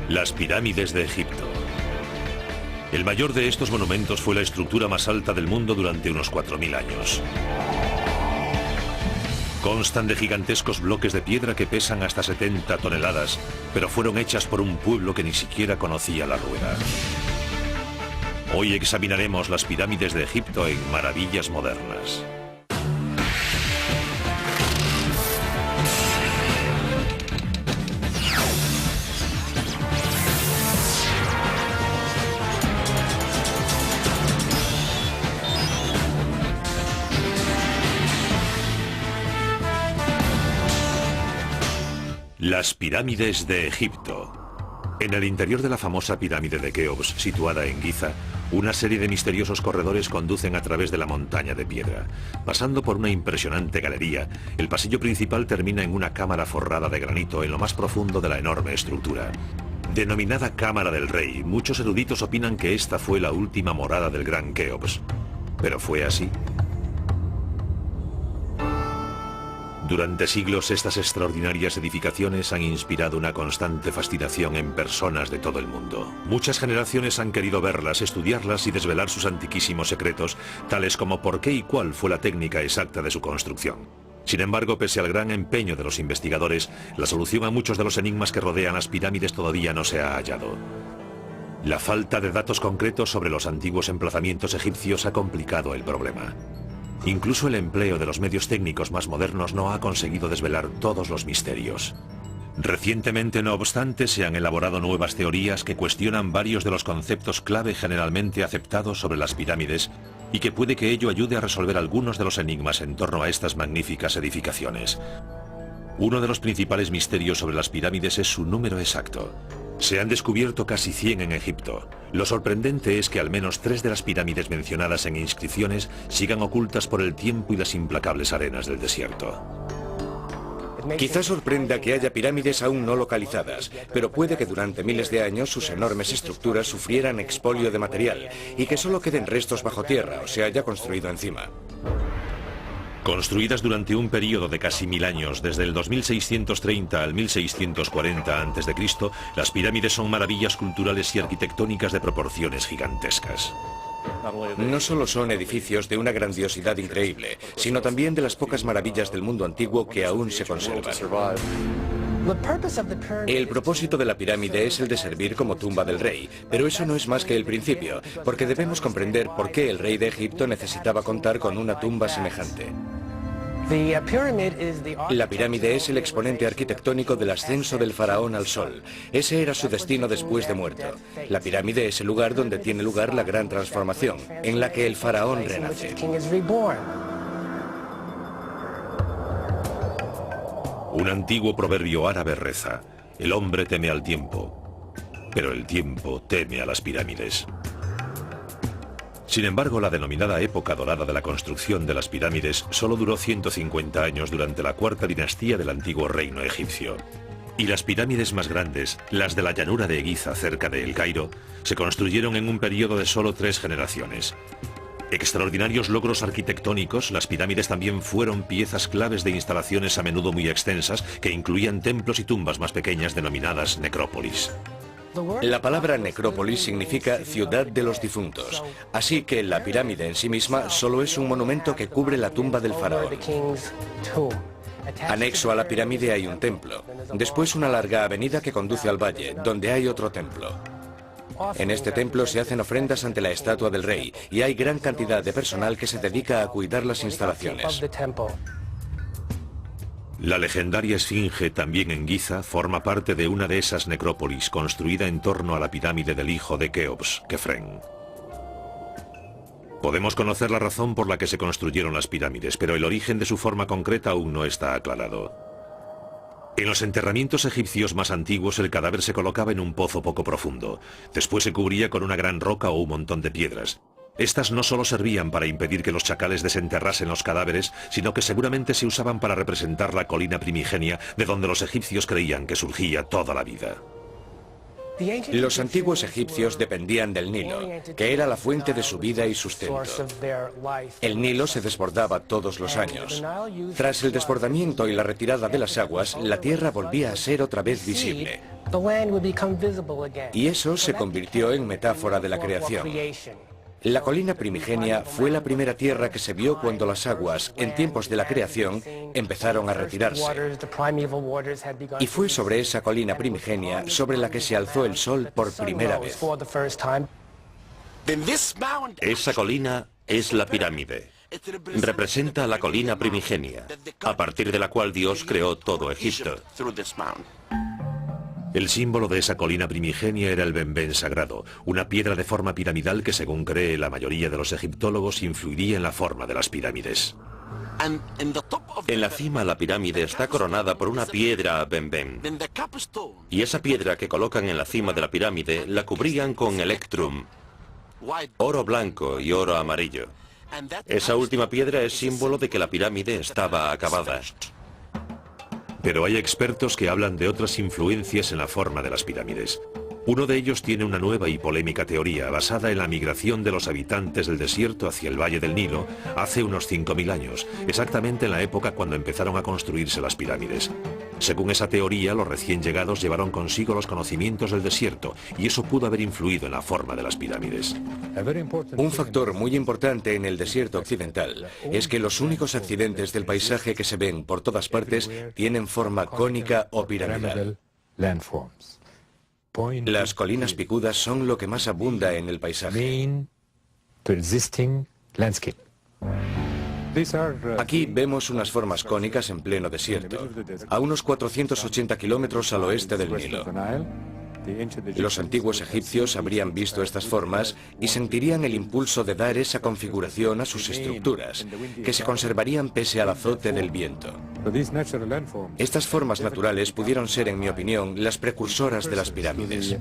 Las pirámides de Egipto. El mayor de estos monumentos fue la estructura más alta del mundo durante unos 4000 años. Constan de gigantescos bloques de piedra que pesan hasta 70 toneladas, pero fueron hechas por un pueblo que ni siquiera conocía la rueda. Hoy examinaremos las pirámides de Egipto en Maravillas Modernas. Las pirámides de Egipto. En el interior de la famosa pirámide de Keops, situada en Giza, una serie de misteriosos corredores conducen a través de la montaña de piedra. Pasando por una impresionante galería, el pasillo principal termina en una cámara forrada de granito en lo más profundo de la enorme estructura. Denominada Cámara del Rey, muchos eruditos opinan que esta fue la última morada del gran Keops. ¿Pero fue así? Durante siglos, estas extraordinarias edificaciones han inspirado una constante fascinación en personas de todo el mundo. Muchas generaciones han querido verlas, estudiarlas y desvelar sus antiquísimos secretos, tales como por qué y cuál fue la técnica exacta de su construcción. Sin embargo, pese al gran empeño de los investigadores, la solución a muchos de los enigmas que rodean las pirámides todavía no se ha hallado. La falta de datos concretos sobre los antiguos emplazamientos egipcios ha complicado el problema. Incluso el empleo de los medios técnicos más modernos no ha conseguido desvelar todos los misterios. Recientemente, no obstante, se han elaborado nuevas teorías que cuestionan varios de los conceptos clave generalmente aceptados sobre las pirámides y que puede que ello ayude a resolver algunos de los enigmas en torno a estas magníficas edificaciones. Uno de los principales misterios sobre las pirámides es su número exacto. Se han descubierto casi 100 en Egipto. Lo sorprendente es que al menos 3 de las pirámides mencionadas en inscripciones sigan ocultas por el tiempo y las implacables arenas del desierto. Quizás sorprenda que haya pirámides aún no localizadas, pero puede que durante miles de años sus enormes estructuras sufrieran expolio de material y que solo queden restos bajo tierra o se haya construido encima. Construidas durante un periodo de casi 1000 años, desde el 2630 al 1640 a.C., las pirámides son maravillas culturales y arquitectónicas de proporciones gigantescas. No solo son edificios de una grandiosidad increíble, sino también de las pocas maravillas del mundo antiguo que aún se conservan. El propósito de la pirámide es el de servir como tumba del rey, pero eso no es más que el principio, porque debemos comprender por qué el rey de Egipto necesitaba contar con una tumba semejante. La pirámide es el exponente arquitectónico del ascenso del faraón al sol. Ese era su destino después de muerto. La pirámide es el lugar donde tiene lugar la gran transformación, en la que el faraón renace. Un antiguo proverbio árabe reza: el hombre teme al tiempo, pero el tiempo teme a las pirámides. Sin embargo, la denominada época dorada de la construcción de las pirámides solo duró 150 años durante la cuarta dinastía del antiguo reino egipcio. Y las pirámides más grandes, las de la llanura de Giza cerca de El Cairo, se construyeron en un periodo de solo 3 generaciones. Extraordinarios logros arquitectónicos, las pirámides también fueron piezas claves de instalaciones a menudo muy extensas que incluían templos y tumbas más pequeñas denominadas necrópolis. La palabra necrópolis significa ciudad de los difuntos, así que la pirámide en sí misma solo es un monumento que cubre la tumba del faraón. Anexo a la pirámide hay un templo, después una larga avenida que conduce al valle, donde hay otro templo. En este templo se hacen ofrendas ante la estatua del rey y hay gran cantidad de personal que se dedica a cuidar las instalaciones. La legendaria Esfinge, también en Giza, forma parte de una de esas necrópolis construida en torno a la pirámide del hijo de Keops, Kefren. Podemos conocer la razón por la que se construyeron las pirámides, pero el origen de su forma concreta aún no está aclarado. En los enterramientos egipcios más antiguos, el cadáver se colocaba en un pozo poco profundo. Después se cubría con una gran roca o un montón de piedras. Estas no solo servían para impedir que los chacales desenterrasen los cadáveres, sino que seguramente se usaban para representar la colina primigenia de donde los egipcios creían que surgía toda la vida. Los antiguos egipcios dependían del Nilo, que era la fuente de su vida y sustento. El Nilo se desbordaba todos los años. Tras el desbordamiento y la retirada de las aguas, la tierra volvía a ser otra vez visible. Y eso se convirtió en metáfora de la creación. La colina primigenia fue la primera tierra que se vio cuando las aguas, en tiempos de la creación, empezaron a retirarse. Y fue sobre esa colina primigenia sobre la que se alzó el sol por primera vez. Esa colina es la pirámide. Representa la colina primigenia, a partir de la cual Dios creó todo Egipto. El símbolo de esa colina primigenia era el benben sagrado, una piedra de forma piramidal que, según cree la mayoría de los egiptólogos, influiría en la forma de las pirámides. En la cima la pirámide está coronada por una piedra benben. Y esa piedra que colocan en la cima de la pirámide la cubrían con electrum, oro blanco y oro amarillo. Esa última piedra es símbolo de que la pirámide estaba acabada. Pero hay expertos que hablan de otras influencias en la forma de las pirámides. Uno de ellos tiene una nueva y polémica teoría basada en la migración de los habitantes del desierto hacia el Valle del Nilo hace unos 5.000 años, exactamente en la época cuando empezaron a construirse las pirámides. Según esa teoría, los recién llegados llevaron consigo los conocimientos del desierto y eso pudo haber influido en la forma de las pirámides. Un factor muy importante en el desierto occidental es que los únicos accidentes del paisaje que se ven por todas partes tienen forma cónica o piramidal. Las colinas picudas son lo que más abunda en el paisaje. Aquí vemos unas formas cónicas en pleno desierto, a unos 480 kilómetros al oeste del Nilo. Los antiguos egipcios habrían visto estas formas y sentirían el impulso de dar esa configuración a sus estructuras, que se conservarían pese al azote del viento. Estas formas naturales pudieron ser, en mi opinión, las precursoras de las pirámides.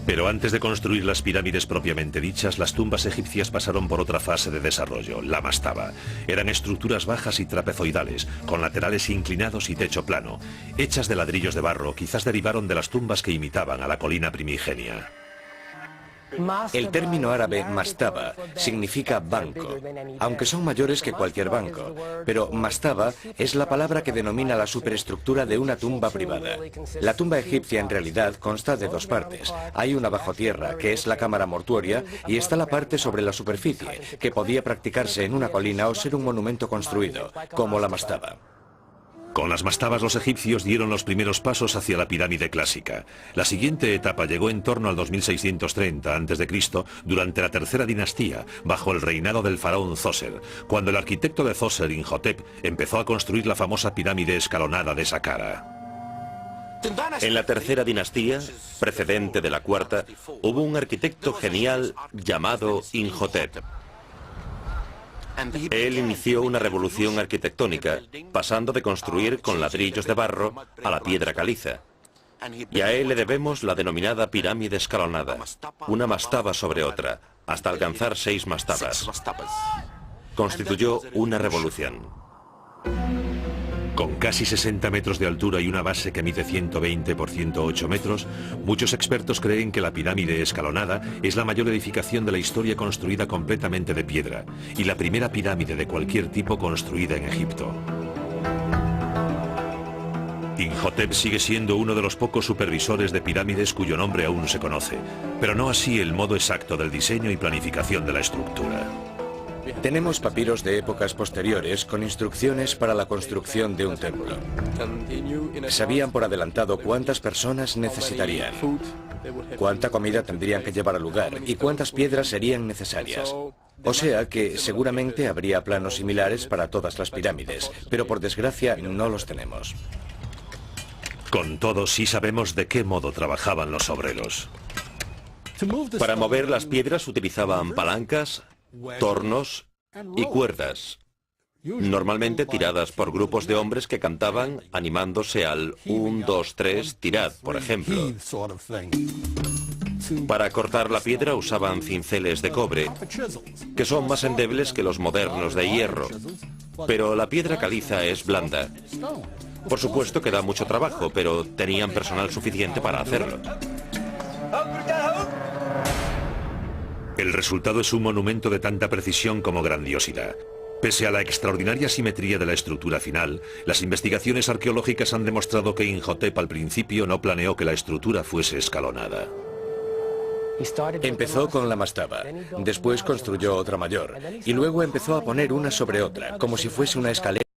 Pero antes de construir las pirámides propiamente dichas, las tumbas egipcias pasaron por otra fase de desarrollo, la mastaba. Eran estructuras bajas y trapezoidales, con laterales inclinados y techo plano. Hechas de ladrillos de barro, quizás derivaron de las tumbas que imitaban a la colina primigenia. El término árabe mastaba significa banco, aunque son mayores que cualquier banco, pero mastaba es la palabra que denomina la superestructura de una tumba privada. La tumba egipcia en realidad consta de dos partes. Hay una bajo tierra, que es la cámara mortuoria, y está la parte sobre la superficie, que podía practicarse en una colina o ser un monumento construido, como la mastaba. Con las mastabas los egipcios dieron los primeros pasos hacia la pirámide clásica. La siguiente etapa llegó en torno al 2630 a.C., durante la tercera dinastía, bajo el reinado del faraón Zoser, cuando el arquitecto de Zoser, Imhotep, empezó a construir la famosa pirámide escalonada de Saqqara. En la tercera dinastía, precedente de la cuarta, hubo un arquitecto genial llamado Imhotep. Él inició una revolución arquitectónica, pasando de construir con ladrillos de barro a la piedra caliza. Y a él le debemos la denominada pirámide escalonada, una mastaba sobre otra, hasta alcanzar 6 mastabas. Constituyó una revolución. Con casi 60 metros de altura y una base que mide 120 por 108 metros, muchos expertos creen que la pirámide escalonada es la mayor edificación de la historia construida completamente de piedra y la primera pirámide de cualquier tipo construida en Egipto. Imhotep sigue siendo uno de los pocos supervisores de pirámides cuyo nombre aún no se conoce, pero no así el modo exacto del diseño y planificación de la estructura. Tenemos papiros de épocas posteriores con instrucciones para la construcción de un templo. Sabían por adelantado cuántas personas necesitarían, cuánta comida tendrían que llevar al lugar y cuántas piedras serían necesarias. O sea que seguramente habría planos similares para todas las pirámides, pero por desgracia no los tenemos. Con todo, sí sabemos de qué modo trabajaban los obreros. Para mover las piedras utilizaban palancas, tornos y cuerdas, normalmente tiradas por grupos de hombres que cantaban animándose al 1, 2, 3, tirad, por ejemplo. Para cortar la piedra usaban cinceles de cobre, que son más endebles que los modernos de hierro. Pero la piedra caliza es blanda. Por supuesto que da mucho trabajo, pero tenían personal suficiente para hacerlo. El resultado es un monumento de tanta precisión como grandiosidad. Pese a la extraordinaria simetría de la estructura final, las investigaciones arqueológicas han demostrado que Imhotep al principio no planeó que la estructura fuese escalonada. Empezó con la mastaba, después construyó otra mayor, y luego empezó a poner una sobre otra, como si fuese una escalera